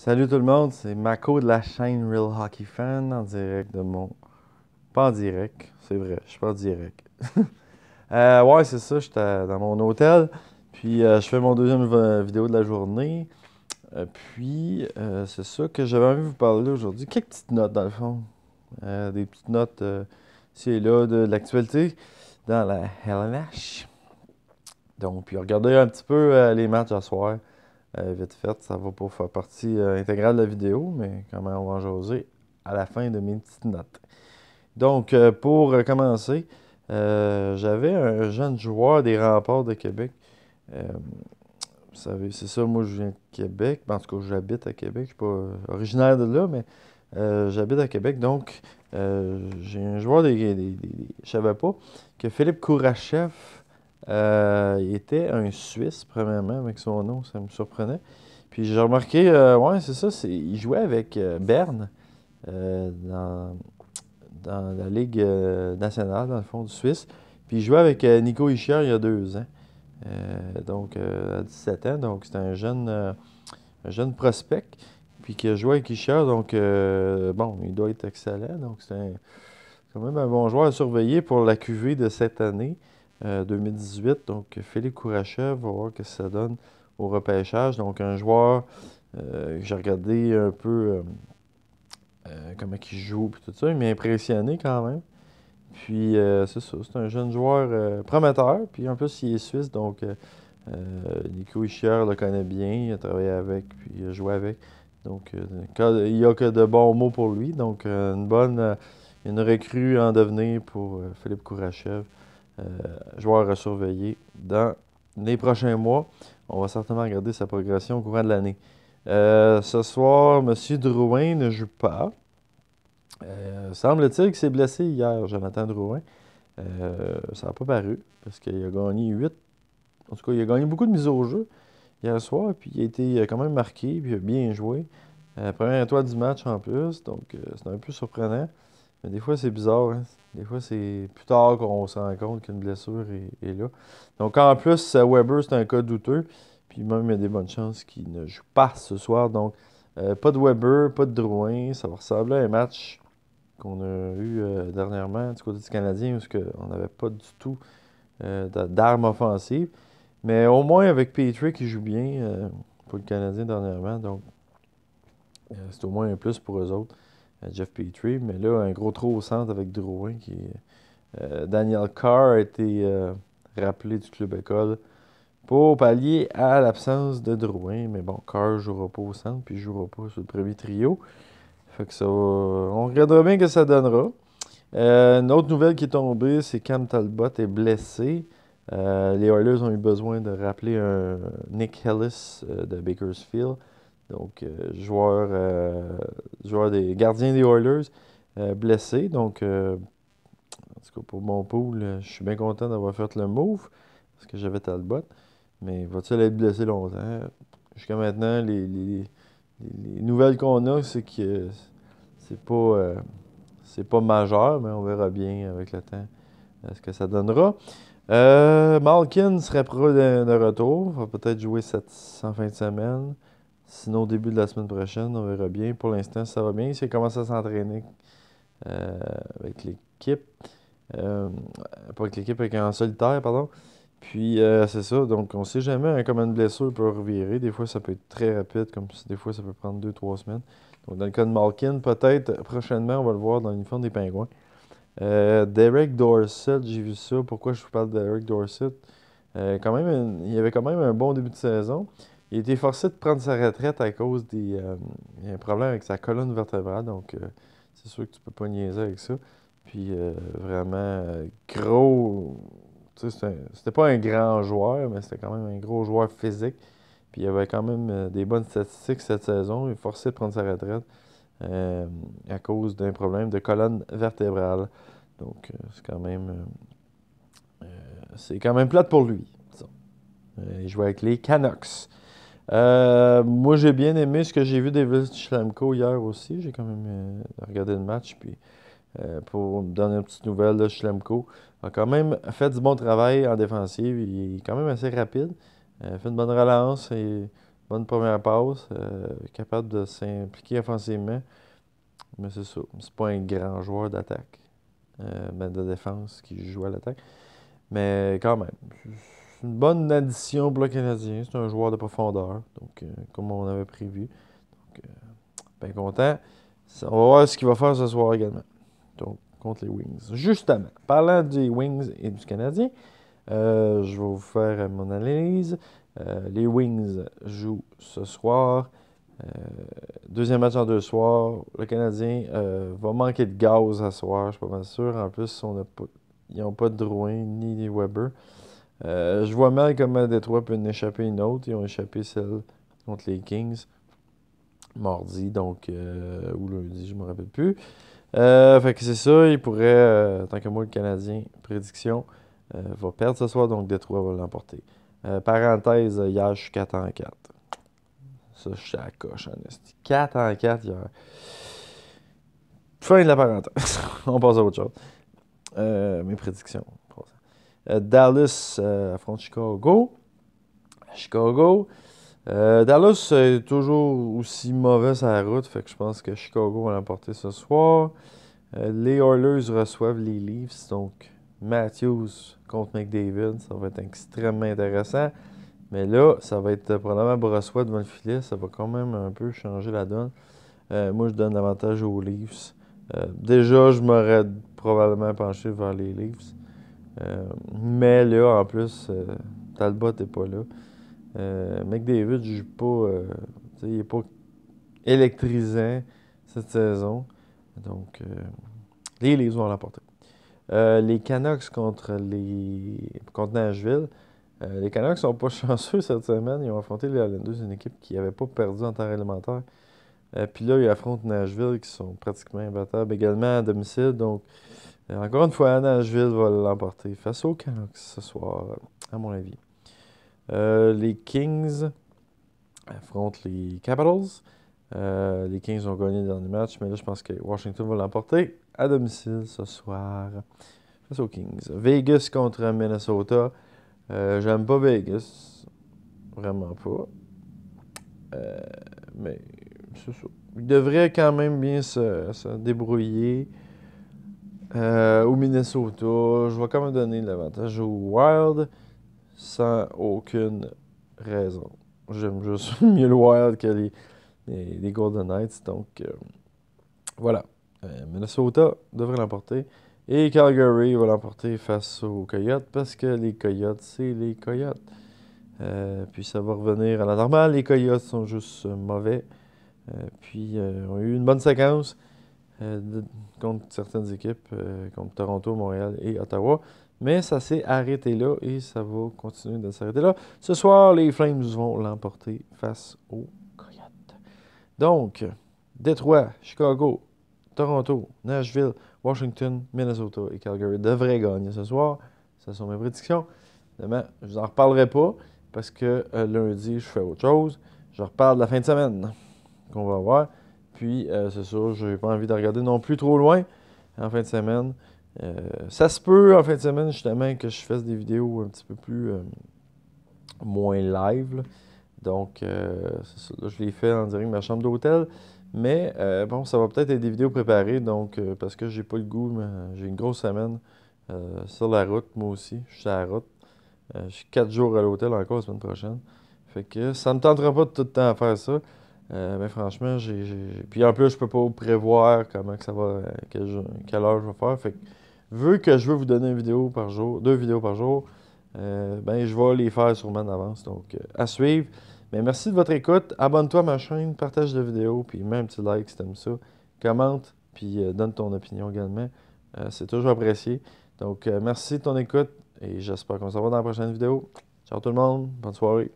Salut tout le monde, c'est Mako de la chaîne Real Hockey Fan en direct de mon... Pas en direct, c'est vrai, je suis pas en direct. Ouais, c'est ça, j'étais dans mon hôtel, puis je fais mon deuxième vidéo de la journée. C'est ça que j'avais envie de vous parler aujourd'hui. Quelques petites notes dans le fond. Des petites notes ici et là de l'actualité dans la LNH. Donc, puis regardez un petit peu les matchs à soir. Vite fait, ça va pas faire partie intégrale de la vidéo, mais quand même, on va en jaser à la fin de mes petites notes. Donc, pour commencer, j'avais un jeune joueur des Remparts de Québec. Euh, Vous savez, c'est ça, moi je viens de Québec. En tout cas, j'habite à Québec. Je suis pas originaire de là, mais j'habite à Québec. Donc, j'ai un joueur je savais pas que Philippe Kourachev il était un Suisse, premièrement, avec son nom, ça me surprenait. Puis j'ai remarqué, ouais, c'est ça, il jouait avec Berne dans la Ligue nationale, dans le fond, du Suisse. Puis il jouait avec Nico Hischier il y a 2 ans. À 17 ans, donc c'était un jeune prospect. Puis qui a joué avec Hischier, donc bon, il doit être excellent. Donc quand même un bon joueur à surveiller pour la QV de cette année, 2018. Donc Philippe Kourachev, va voir ce que ça donne au repêchage. Donc un joueur que j'ai regardé un peu comment il joue et tout ça. Il m'a impressionné quand même. Puis c'est ça, c'est un jeune joueur prometteur. Puis en plus, il est suisse, donc Nico Hischier le connaît bien. Il a travaillé avec, puis il a joué avec. Donc il n'y a que de bons mots pour lui. Donc une recrue en devenir pour Philippe Kourachev, euh, joueur à surveiller dans les prochains mois. On va certainement regarder sa progression au courant de l'année. Ce soir, M. Drouin ne joue pas. Semble-t-il qu'il s'est blessé hier, Jonathan Drouin. Ça n'a pas paru, parce qu'il a gagné 8. En tout cas, il a gagné beaucoup de mises au jeu hier soir, puis il a été quand même marqué, puis il a bien joué. Première étoile du match en plus, donc c'est un peu surprenant. Mais des fois, c'est bizarre, hein. Des fois, c'est plus tard qu'on se rend compte qu'une blessure est là. Donc en plus, Weber, c'est un cas douteux, puis même il y a des bonnes chances qu'il ne joue pas ce soir. Donc pas de Weber, pas de Drouin, ça va ressembler à un match qu'on a eu dernièrement du côté du Canadien, où on n'avait pas du tout d'armes offensives. Mais au moins avec Petrie qui joue bien pour le Canadien dernièrement, donc c'est au moins un plus pour eux autres, Jeff Petrie. Mais là, un gros trou au centre avec Drouin Daniel Carr a été rappelé du club école pour pallier à l'absence de Drouin. Mais bon, Carr ne jouera pas au centre, puis il ne jouera pas sur le premier trio. Fait que ça va... On regardera bien ce que ça donnera. Une autre nouvelle qui est tombée, c'est Cam Talbot est blessé. Les Oilers ont eu besoin de rappeler un Nick Ellis de Bakersfield, donc joueur des gardiens des Oilers, blessé. Donc, en tout cas, pour mon pool, je suis bien content d'avoir fait le move parce que j'avais Talbot. Mais va-t-il être blessé longtemps? Jusqu'à maintenant, les nouvelles qu'on a, c'est que c'est pas. C'est pas majeur, mais on verra bien avec le temps ce que ça donnera. Malkin serait pro de retour. Va peut-être jouer en fin de semaine. Sinon, au début de la semaine prochaine, on verra bien. Pour l'instant, ça va bien. Il commence à s'entraîner euh, avec l'équipe. Euh, Pas avec l'équipe, avec en solitaire, pardon. Puis, c'est ça. Donc, on sait jamais hein, comment une blessure peut revirer. Des fois, ça peut être très rapide, comme des fois, ça peut prendre 2, 3 semaines. Donc, dans le cas de Malkin, peut-être prochainement, on va le voir dans l'uniforme des Pingouins. Derek Dorsett, j'ai vu ça. Pourquoi je vous parle de Derek Dorsett? Il avait quand même un bon début de saison. Il a été forcé de prendre sa retraite à cause il y a un problème avec sa colonne vertébrale, donc c'est sûr que tu peux pas niaiser avec ça. Puis vraiment gros. Tu sais, c'était pas un grand joueur, mais c'était quand même un gros joueur physique. Puis il avait quand même des bonnes statistiques cette saison. Il est forcé de prendre sa retraite euh, à cause d'un problème de colonne vertébrale. Donc c'est quand même plate pour lui, disons. Il jouait avec les Canucks. Moi, j'ai bien aimé ce que j'ai vu d'Evis Schlemko hier aussi. J'ai quand même regardé le match. Puis, pour me donner une petite nouvelle, là, Schlemko a quand même fait du bon travail en défensive. Il est quand même assez rapide. Fait une bonne relance. Et bonne première passe, capable de s'impliquer offensivement. Mais c'est ça. C'est pas un grand joueur d'attaque, de défense qui joue à l'attaque. Mais quand même, c'est une bonne addition pour le Canadien. C'est un joueur de profondeur, donc comme on avait prévu. Donc, bien content. On va voir ce qu'il va faire ce soir également. Donc, contre les Wings. Justement, parlant des Wings et du Canadien, je vais vous faire mon analyse. Les Wings jouent ce soir. Deuxième match en 2 soirs. Le Canadien va manquer de gaz à ce soir, je suis pas mal sûr. En plus, ils n'ont pas de Drouin ni de Weber. Je vois mal comment Détroit peut en échapper une autre. Ils ont échappé celle contre les Kings mardi, donc, ou lundi, je ne me rappelle plus. Fait que c'est ça, il pourrait, tant que moi, le Canadien, prédiction, va perdre ce soir, donc Détroit va l'emporter. Parenthèse, hier, je suis 4-4. Ça, je suis à la coche, en esti. 4-4 hier. Fin de la parenthèse. On passe à autre chose. Mes prédictions. Dallas affronte Chicago. Chicago. Dallas est toujours aussi mauvais sur la route, fait que je pense que Chicago va l'emporter ce soir. Les Oilers reçoivent les Leafs, donc Matthews contre McDavid, ça va être extrêmement intéressant. Mais là, ça va être probablement Brossoit devant le filet, ça va quand même un peu changer la donne. Moi, je donne l'avantage aux Leafs. Déjà, je m'aurais probablement penché vers les Leafs. Mais là, en plus, Talbot n'est pas là. McDavid ne joue pas. Il n'est pas électrisant cette saison. Donc, les Leafs vont l'emporter. Les Canucks contre Nashville. Les Canucks sont pas chanceux cette semaine. Ils ont affronté les Islanders, une équipe qui n'avait pas perdu en temps réglementaire. Puis là, ils affrontent Nashville, qui sont pratiquement imbattables également à domicile. Donc, encore une fois, Nashville va l'emporter face aux Canucks ce soir, à mon avis. Les Kings affrontent les Capitals. Les Kings ont gagné le dernier match, mais là, je pense que Washington va l'emporter à domicile ce soir face aux Kings. Vegas contre Minnesota. J'aime pas Vegas. Vraiment pas. Mais c'est ça. Ils devraient quand même bien se débrouiller. Au Minnesota, je vais quand même donner l'avantage au Wild sans aucune raison. J'aime juste mieux le Wild que les Golden Knights. Donc, voilà. Minnesota devrait l'emporter. Et Calgary va l'emporter face aux Coyotes parce que les Coyotes, c'est les Coyotes. Puis ça va revenir à la normale. Les Coyotes sont juste mauvais. Puis on a eu une bonne séquence contre certaines équipes, contre Toronto, Montréal et Ottawa. Mais ça s'est arrêté là et ça va continuer de s'arrêter là. Ce soir, les Flames vont l'emporter face aux Coyotes. Donc, Détroit, Chicago, Toronto, Nashville, Washington, Minnesota et Calgary devraient gagner ce soir. Ce sont mes prédictions. Évidemment, je ne vous en reparlerai pas parce que lundi, je fais autre chose. Je reparle de la fin de semaine qu'on va voir. Puis, c'est sûr, je n'ai pas envie de regarder non plus trop loin en fin de semaine. Ça se peut en fin de semaine, justement, que je fasse des vidéos un petit peu plus moins live. Là. Donc, c'est ça. Là, je l'ai fait en direct de ma chambre d'hôtel. Mais bon, ça va peut-être être des vidéos préparées. Donc, parce que j'ai pas le goût, mais j'ai une grosse semaine sur la route, moi aussi. Je suis sur la route. Je suis 4 jours à l'hôtel encore la semaine prochaine. Fait que ça me tentera pas de tout le temps faire ça. Mais franchement, puis en plus, je peux pas prévoir comment que ça va, quelle heure je vais faire. Fait que, vu que je veux vous donner une vidéo par jour, 2 vidéos par jour, ben je vais les faire sûrement d'avance. Donc, à suivre. Mais merci de votre écoute. Abonne-toi à ma chaîne, partage la vidéo, puis mets un petit like si t'aimes ça. Commente, puis donne ton opinion également. C'est toujours apprécié. Donc, merci de ton écoute et j'espère qu'on se revoit dans la prochaine vidéo. Ciao tout le monde, bonne soirée.